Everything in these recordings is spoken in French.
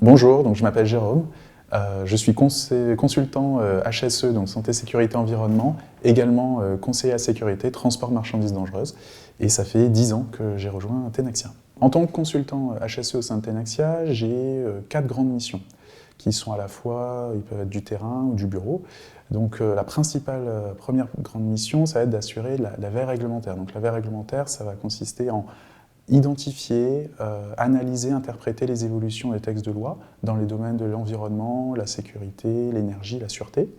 Bonjour, je m'appelle Jérôme, je suis consultant HSE, donc santé, sécurité, environnement, également conseiller à sécurité, transport, marchandises dangereuses, et ça fait 10 ans que j'ai rejoint Tenaxia. En tant que consultant HSE au sein de Tenaxia, j'ai 4 grandes missions, qui sont à la fois, ils peuvent être du terrain ou du bureau. Donc la principale première grande mission, ça va être d'assurer la veille réglementaire. Donc la veille réglementaire, ça va consister en identifier, analyser, interpréter les évolutions des textes de loi dans les domaines de l'environnement, la sécurité, l'énergie, la sûreté,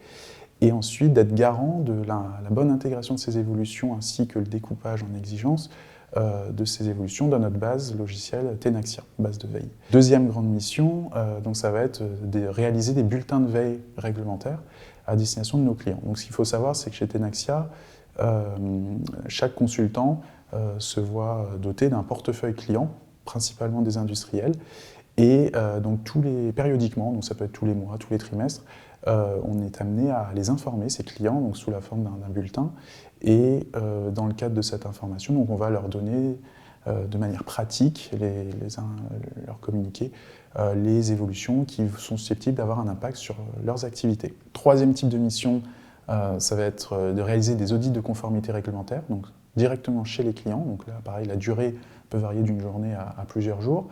et ensuite d'être garant de la bonne intégration de ces évolutions ainsi que le découpage en exigences de ces évolutions dans notre base logicielle Tenaxia, base de veille. Deuxième grande mission, donc ça va être de réaliser des bulletins de veille réglementaires à destination de nos clients. Donc ce qu'il faut savoir, c'est que chez Tenaxia, chaque consultant se voit doté d'un portefeuille client, principalement des industriels, et donc périodiquement, donc ça peut être tous les mois, tous les trimestres, on est amené à les informer, ces clients, donc sous la forme d'un bulletin, et dans le cadre de cette information, donc on va leur donner de manière pratique, leur communiquer les évolutions qui sont susceptibles d'avoir un impact sur leurs activités. Troisième type de mission, ça va être de réaliser des audits de conformité réglementaire, donc directement chez les clients. Donc là, pareil, la durée peut varier d'une journée à plusieurs jours.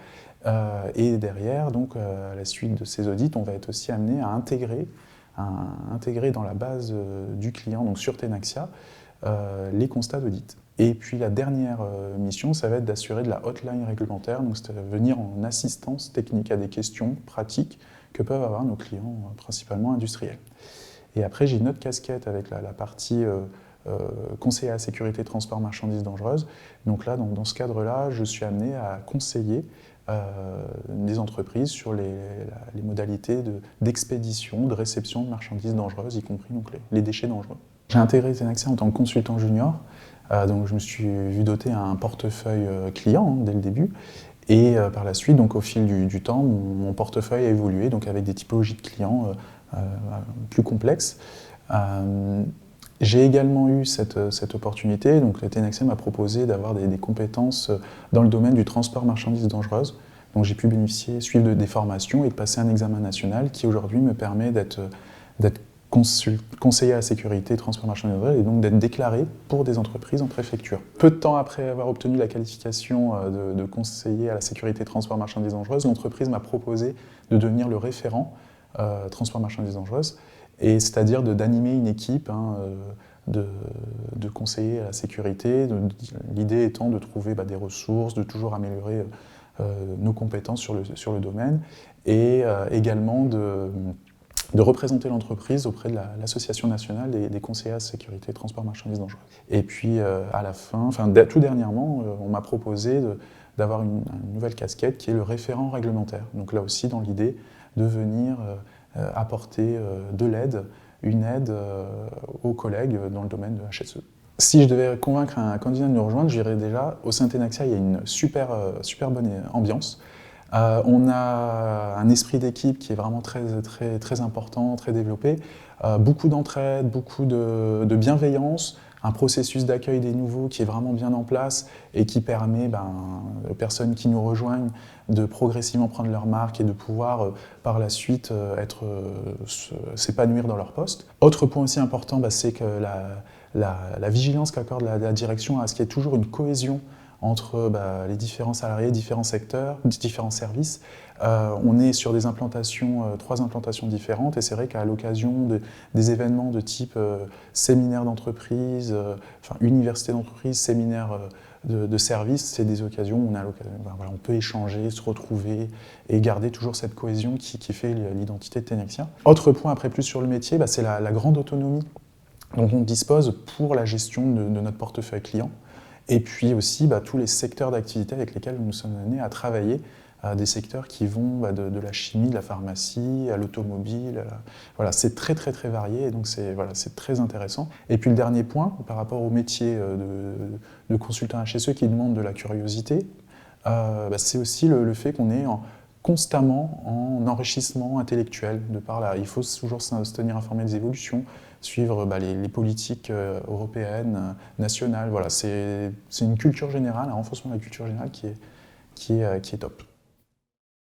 Et derrière, donc, à la suite de ces audits, on va être aussi amené à intégrer dans la base du client, donc sur Tenaxia, les constats d'audit. Et puis la dernière mission, ça va être d'assurer de la hotline réglementaire, donc c'est venir en assistance technique à des questions pratiques que peuvent avoir nos clients, principalement industriels. Et après, j'ai une autre casquette avec la partie conseiller à la sécurité, transport, marchandises dangereuses. Donc là, dans ce cadre-là, je suis amené à conseiller des entreprises sur les modalités d'expédition, de réception de marchandises dangereuses, y compris donc, les déchets dangereux. J'ai intégré Tenaxia en tant que consultant junior, donc je me suis vu doter un portefeuille client dès le début. Et par la suite, donc, au fil du temps, mon portefeuille a évolué donc, avec des typologies de clients plus complexes. J'ai également eu cette opportunité, donc la Tenaxia m'a proposé d'avoir des compétences dans le domaine du transport marchandises dangereuses. Donc j'ai pu suivre des formations et de passer un examen national qui aujourd'hui me permet d'être conseiller à la sécurité, transport marchandises dangereuses et donc d'être déclaré pour des entreprises en préfecture. Peu de temps après avoir obtenu la qualification de conseiller à la sécurité, transport marchandises dangereuses, l'entreprise m'a proposé de devenir le référent transport marchandises dangereuses, et c'est-à-dire d'animer une équipe de conseillers à la sécurité, l'idée étant de trouver des ressources, de toujours améliorer nos compétences sur le domaine, et également de représenter l'entreprise auprès de l'Association nationale des conseillers à la sécurité, transport, marchandises dangereuses. Et puis à la fin, tout dernièrement, on m'a proposé d'avoir une nouvelle casquette qui est le référent réglementaire. Donc là aussi dans l'idée de venir apporter une aide aux collègues dans le domaine de HSE. Si je devais convaincre un candidat de nous rejoindre, je dirais déjà, au sein de Tenaxia, il y a une super bonne ambiance. On a un esprit d'équipe qui est vraiment très important, très développé, beaucoup d'entraide, beaucoup de bienveillance, un processus d'accueil des nouveaux qui est vraiment bien en place et qui permet aux personnes qui nous rejoignent de progressivement prendre leur marque et de pouvoir par la suite s'épanouir dans leur poste. Autre point aussi important, c'est que la vigilance qu'accorde la direction à ce qu'il y ait toujours une cohésion entre les différents salariés, différents secteurs, différents services. On est sur des implantations, 3 implantations différentes, et c'est vrai qu'à l'occasion des événements de type séminaire d'entreprise, université d'entreprise, séminaire de service, c'est des occasions où on peut échanger, se retrouver et garder toujours cette cohésion qui fait l'identité de Tenaxia. Autre point, après plus sur le métier, c'est la grande autonomie dont on dispose pour la gestion de notre portefeuille client. Et puis aussi tous les secteurs d'activité avec lesquels nous sommes amenés à travailler, des secteurs qui vont de la chimie, de la pharmacie, à l'automobile. Voilà, c'est très varié, et donc c'est très intéressant. Et puis le dernier point, par rapport au métier de consultant HSE qui demande de la curiosité, c'est aussi le fait qu'on est constamment en enrichissement intellectuel. Il faut toujours se tenir informé des évolutions, suivre les politiques européennes, nationales. Voilà, c'est une culture générale, un renforcement de la culture générale qui est top.